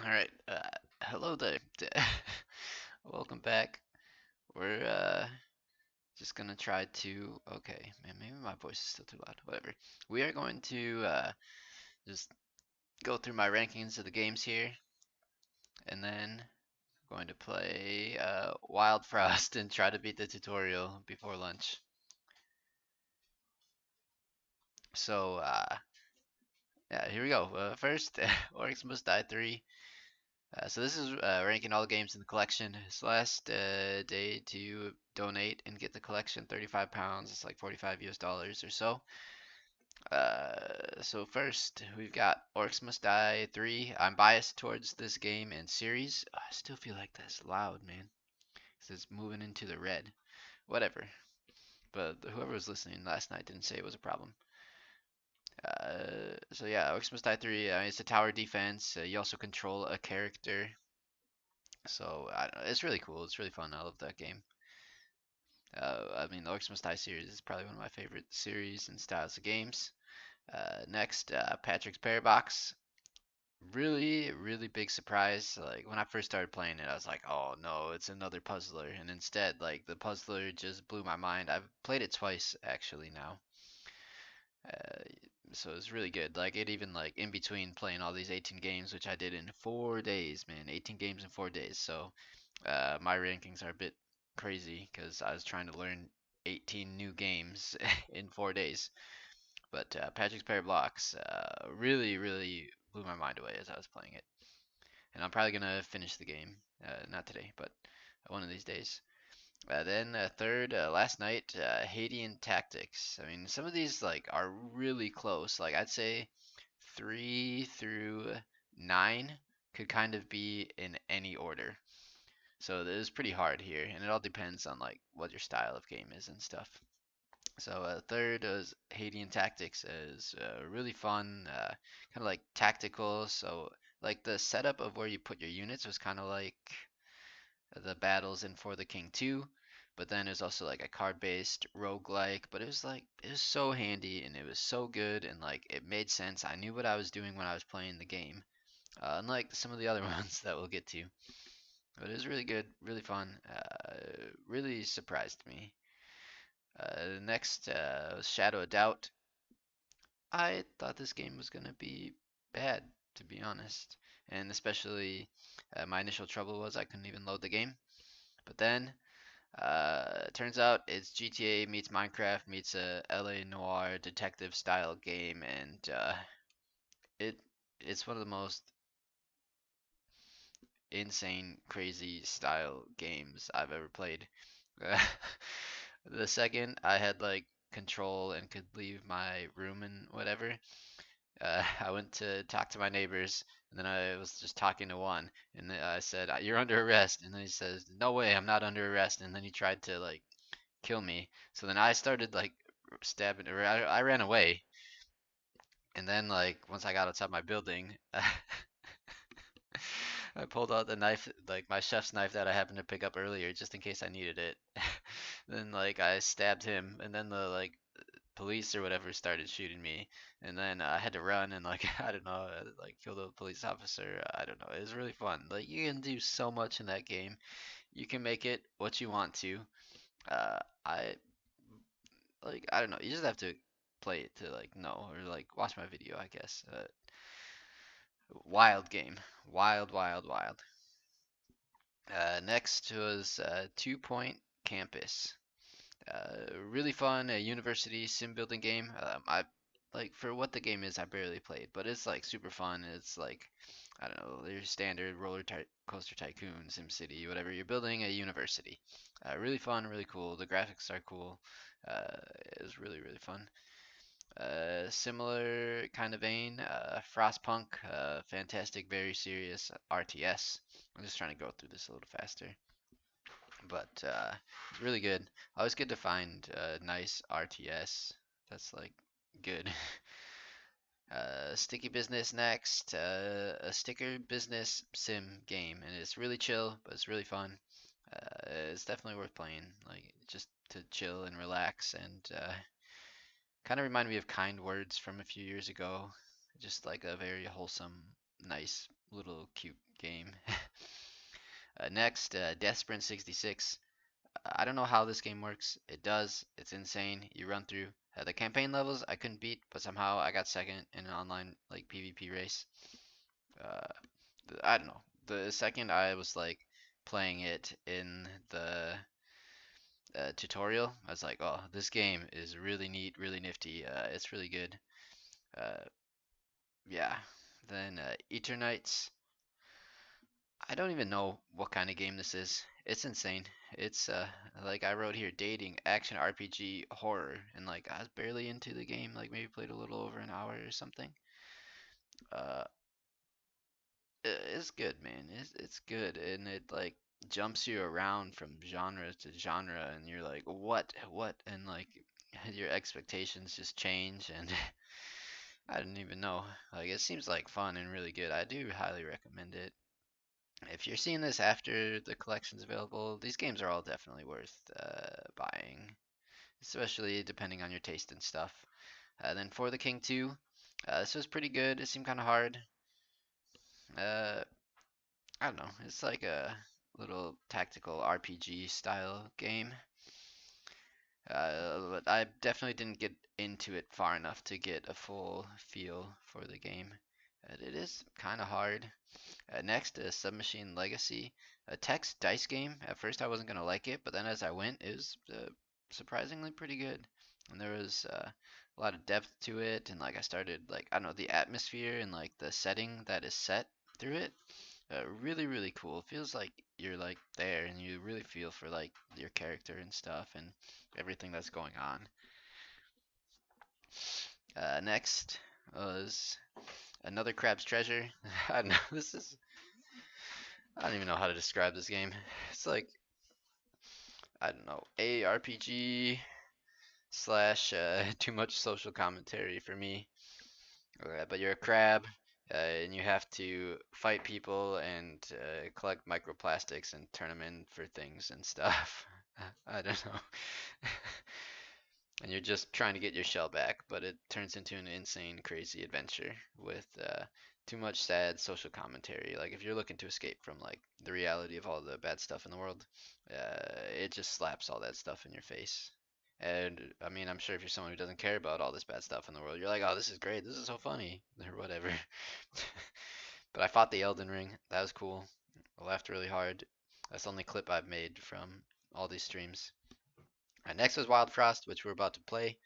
All right. Hello there. Welcome back. We're just gonna try to. Okay, man. Maybe my voice is still too loud. Whatever. We are going to just go through my rankings of the games here, and then going to play Wild Frost and try to beat the tutorial before lunch. So yeah, here we go. First, Oryx Must Die 3. So this is ranking all the games in the collection. It's last day to donate and get the collection, 35 pounds. It's like 45 US dollars or so. So first, we've got Orcs Must Die 3. I'm biased towards this game and series. I still feel like that's loud, man. It's moving into the red. Whatever. But whoever was listening last night didn't say it was a problem. So yeah, Orcs Must Die 3. It's a tower defense. You also control a character. So I don't know, it's really cool. It's really fun. I love that game. I mean, the Orcs Must Die series is probably one of my favorite series and styles of games. Next, Patrick's Parabox. Really, really big surprise. Like when I first started playing it, I was like, "Oh no, it's another puzzler." And instead, like the puzzler just blew my mind. I've played it twice actually now. Uh, so it's really good. Like it even like in between playing all these 18 games, which I did in 4 days, man. 18 games in 4 days. So my rankings are a bit crazy because I was trying to learn 18 new games in 4 days. But Patrick's Pair Blocks really, really blew my mind away as I was playing it. And I'm probably gonna finish the game, not today, but one of these days. Then third, last night, Haitian Tactics. I mean, some of these like are really close. Like I'd say 3 through 9 could kind of be in any order. So it is pretty hard here, and it all depends on like what your style of game is and stuff. So third is Haitian Tactics is really fun, kind of like tactical. So like the setup of where you put your units was kind of like the battles in For the King 2, but then it was also like a card-based roguelike. But it was like it was so handy and it was so good and like it made sense. I knew what I was doing when I was playing the game, unlike some of the other ones that we'll get to. But it was really good, really fun. Really surprised me. Next was Shadow of Doubt. I thought this game was gonna be bad, to be honest, and especially my initial trouble was I couldn't even load the game. But then it turns out it's GTA meets Minecraft meets a LA Noir detective style game, and it it's one of the most insane, crazy style games I've ever played. The second I had like control and could leave my room and whatever, I went to talk to my neighbors, and then I was just talking to one, and then I said, "You're under arrest," and then he says, "No way, I'm not under arrest," and then he tried to like kill me. So then I started like stabbing, or I ran away, and then like once I got outside my building, I pulled out the knife, like my chef's knife that I happened to pick up earlier, just in case I needed it. Then like I stabbed him, and then the like police or whatever started shooting me, and then I had to run and like I don't know, like kill the police officer. I don't know. It was really fun. Like you can do so much in that game. You can make it what you want to. I like I don't know. You just have to play it to like know or like watch my video, I guess. Wild game. Wild, wild, wild. Next was 2 Point Campus. Really fun, a university sim building game. I like for what the game is, I barely played, but it's like super fun. It's like I don't know, your standard coaster tycoon, Sim City, whatever. You're building a university. Really fun, really cool. The graphics are cool. Uh, it's really really fun. Similar kind of vein, Frostpunk, fantastic, very serious RTS. I'm just trying to go through this a little faster, but it's really good. Always good to find a nice RTS that's like good. Sticky Business next, a sticker business sim game, and it's really chill, but it's really fun. It's definitely worth playing, like just to chill and relax, and kind of remind me of Kind Words from a few years ago. Just like a very wholesome, nice little cute game. Next, Death Sprint 66. I don't know how this game works. It does. It's insane. You run through the campaign levels. I couldn't beat, but somehow I got second in an online like PvP race. Uh, I don't know. The second I was like playing it in the tutorial, I was like, oh, this game is really neat, really nifty. It's really good. Uh, yeah. Then Eternights. I don't even know what kind of game this is. It's insane. It's like I wrote here, dating, action, RPG, horror, and like I was barely into the game. Like maybe played a little over an hour or something. Uh, it's good, man. It's good, and it like jumps you around from genre to genre, and you're like, what, and like your expectations just change, and I didn't even know. Like it seems like fun and really good. I do highly recommend it. If you're seeing this after the collection's available, these games are all definitely worth buying, especially depending on your taste and stuff. Then For the King 2, this was pretty good. It seemed kind of hard. Uh, I don't know. It's like a little tactical RPG style game. But I definitely didn't get into it far enough to get a full feel for the game. It is kind of hard. Next is Submachine Legacy, a text dice game. At first, I wasn't gonna like it, but then as I went, it was surprisingly pretty good. And there was a lot of depth to it, and like I started like I don't know the atmosphere and like the setting that is set through it. Really, really cool. Feels like you're like there, and you really feel for like your character and stuff, and everything that's going on. Next was another Crab's Treasure. I don't know. This is I don't even know how to describe this game. It's like I don't know, ARPG slash too much social commentary for me. But you're a crab, and you have to fight people and collect microplastics and turn them in for things and stuff. I don't know. And you're just trying to get your shell back, but it turns into an insane, crazy adventure with too much sad social commentary. Like if you're looking to escape from like the reality of all the bad stuff in the world, it just slaps all that stuff in your face. And I mean, I'm sure if you're someone who doesn't care about all this bad stuff in the world, you're like, oh, this is great, this is so funny, or whatever. But I fought the Elden Ring. That was cool. I laughed really hard. That's the only clip I've made from all these streams. Next was Wild Frost, which we're about to play.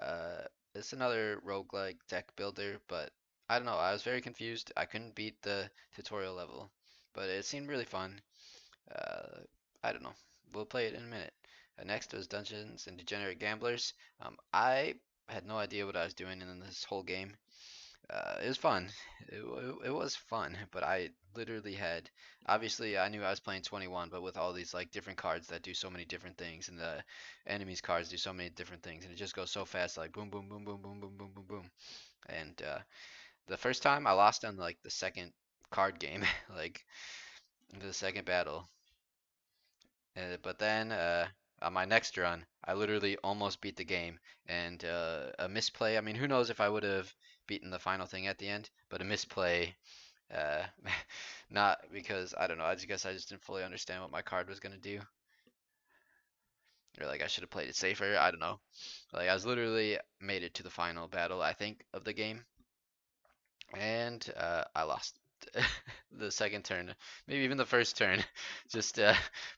Uh, it's another roguelike deck builder, but I don't know. I was very confused. I couldn't beat the tutorial level, but it seemed really fun. Uh, I don't know. We'll play it in a minute. Next was Dungeons and Degenerate Gamblers. I had no idea what I was doing in this whole game. It was fun. It was fun, but I literally had. Obviously, I knew I was playing 21, but with all these like different cards that do so many different things, and the enemies cards do so many different things, and it just goes so fast, like boom, boom, boom, boom, boom, boom, boom, boom, boom. And the first time I lost on like the second card game, like the second battle. But then on my next run, I literally almost beat the game, and a misplay. I mean, who knows if I would have beaten the final thing at the end, but a misplay. Uh, not because I don't know. I just guess I just didn't fully understand what my card was gonna do, or like I should have played it safer. I don't know. Like I was literally made it to the final battle, I think, of the game, and I lost the second turn, maybe even the first turn. Just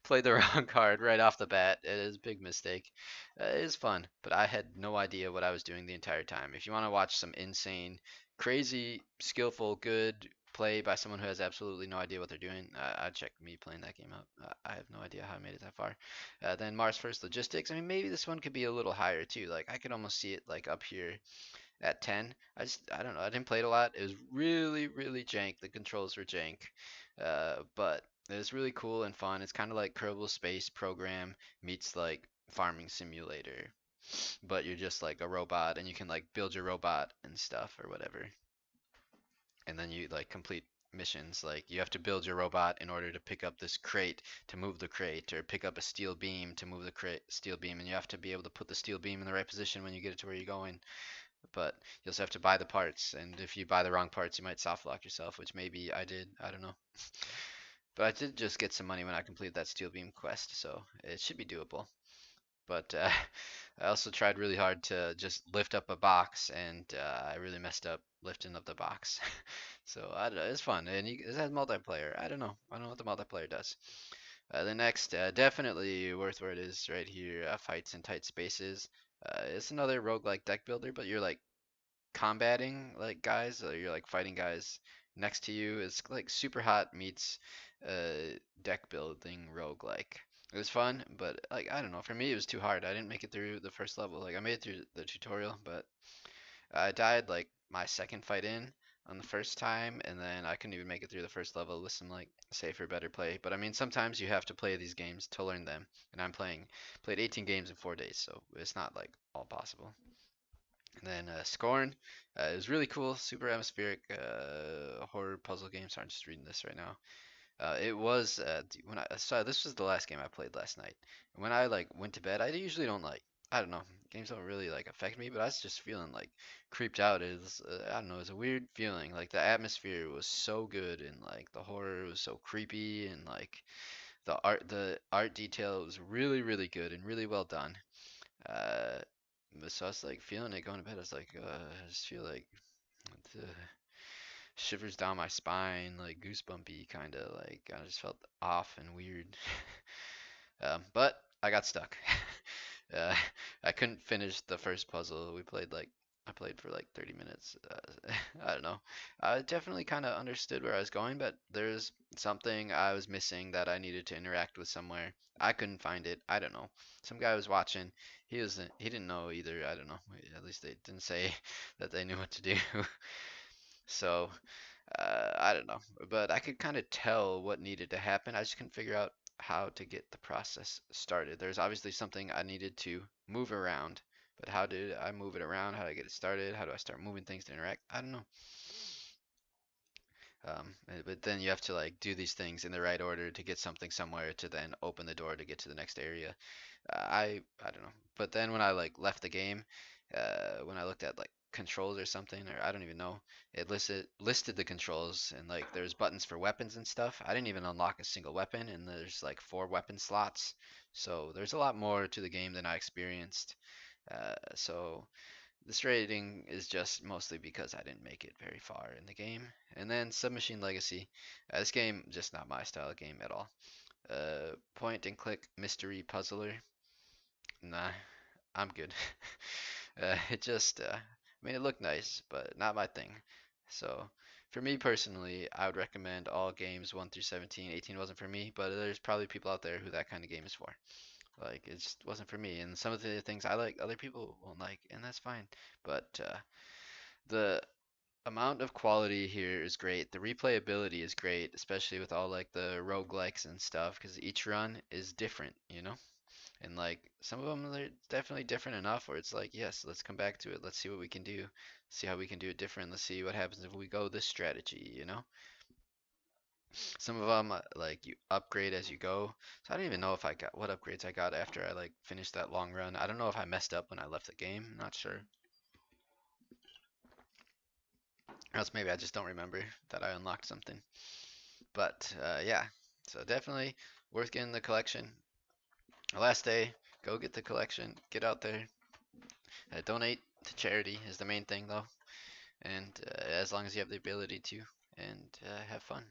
played the wrong card right off the bat. It is a big mistake. It is fun, but I had no idea what I was doing the entire time. If you want to watch some insane, crazy, skillful, good play by someone who has absolutely no idea what they're doing, I'd check me playing that game out. I have no idea how I made it that far. Then Mars First Logistics. I mean, maybe this one could be a little higher too. Like I could almost see it like up here at 10. I don't know. I didn't play it a lot. It was really really jank. The controls were jank, but it was really cool and fun. It's kind of like Kerbal Space Program meets like Farming Simulator, but you're just like a robot and you can like build your robot and stuff or whatever. And then you like complete missions like you have to build your robot in order to pick up this crate to move the crate or pick up a steel beam to move the crate steel beam, and you have to be able to put the steel beam in the right position when you get it to where you're going. but you also have to buy the parts, and if you buy the wrong parts, you might soft lock yourself, which maybe I did. I don't know. But I did just get some money when I completed that steel beam quest, so it should be doable. But I also tried really hard to just lift up a box, and I really messed up lifting up the box. So I don't know, it's fun, and it has multiplayer. I don't know. I don't know what the multiplayer does. The next, definitely worth where it is right here, fights in tight spaces. It's another roguelike deck builder, but you're like combating like guys, or you're like fighting guys next to you. It's like super hot meets deck building roguelike. It was fun, but like I don't know, for me it was too hard. I didn't make it through the first level. Like I made it through the tutorial, but I died like my second fight in on the first time, and then I couldn't even make it through the first level with some like safer, better play. But I mean, sometimes you have to play these games to learn them, and played 18 games in 4 days, so it's not like all possible. And then Scorn is really cool, super atmospheric horror puzzle game. Sorry, I'm just reading this right now. It was when I so this was the last game I played last night. When I like went to bed, I usually don't like I don't know games don't really like affect me, but I was just feeling like creeped out. It was I don't know, it was a weird feeling. Like the atmosphere was so good and like the horror was so creepy and like the art detail was really good and really well done. Uh, so I was like feeling it going to bed. I was like, I just feel like the shivers down my spine, like goosebumpy kind of like I just felt off and weird. But I got stuck. uh, I couldn't finish the first puzzle. I played for like 30 minutes. I don't know. I definitely kind of understood where I was going, but there's something I was missing that I needed to interact with somewhere. I couldn't find it. I don't know. Some guy was watching. He didn't know either. I don't know. At least they didn't say that they knew what to do. So I don't know, but I could kind of tell what needed to happen. I just couldn't figure out how to get the process started. There's obviously something I needed to move around, but how did I move it around? How do I get it started? How do I start moving things to interact? I don't know. But then you have to like do these things in the right order to get something somewhere to then open the door to get to the next area. I don't know. But then when I like left the game, when I looked at like controls or something, or I don't even know, it listed the controls and like there's buttons for weapons and stuff. I didn't even unlock a single weapon, and there's like 4 weapon slots. So there's a lot more to the game than I experienced. So this rating is just mostly because I didn't make it very far in the game. And then Submachine Legacy. This game just not my style of game at all. Point and click mystery puzzler. Nah, I'm good. I mean, it looked nice, but not my thing. So, for me personally, I would recommend all games 1 through 17. 18 wasn't for me, but there's probably people out there who that kind of game is for. Like, it just wasn't for me. And some of the things I like, other people won't like, and that's fine. But the amount of quality here is great. The replayability is great, especially with all like the roguelikes and stuff, because each run is different, you know? And like some of them, they're definitely different enough where it's like, yes, let's come back to it. Let's see what we can do. See how we can do it different. Let's see what happens if we go this strategy, you know? Some of them, like you upgrade as you go. So I don't even know if I got what upgrades I got after I like finished that long run. I don't know if I messed up when I left the game. Not sure. Or else maybe I just don't remember that I unlocked something. But yeah, so definitely worth getting the collection. Last day, go get the collection. Get out there. Donate to charity is the main thing though. And as long as you have the ability to, and have fun.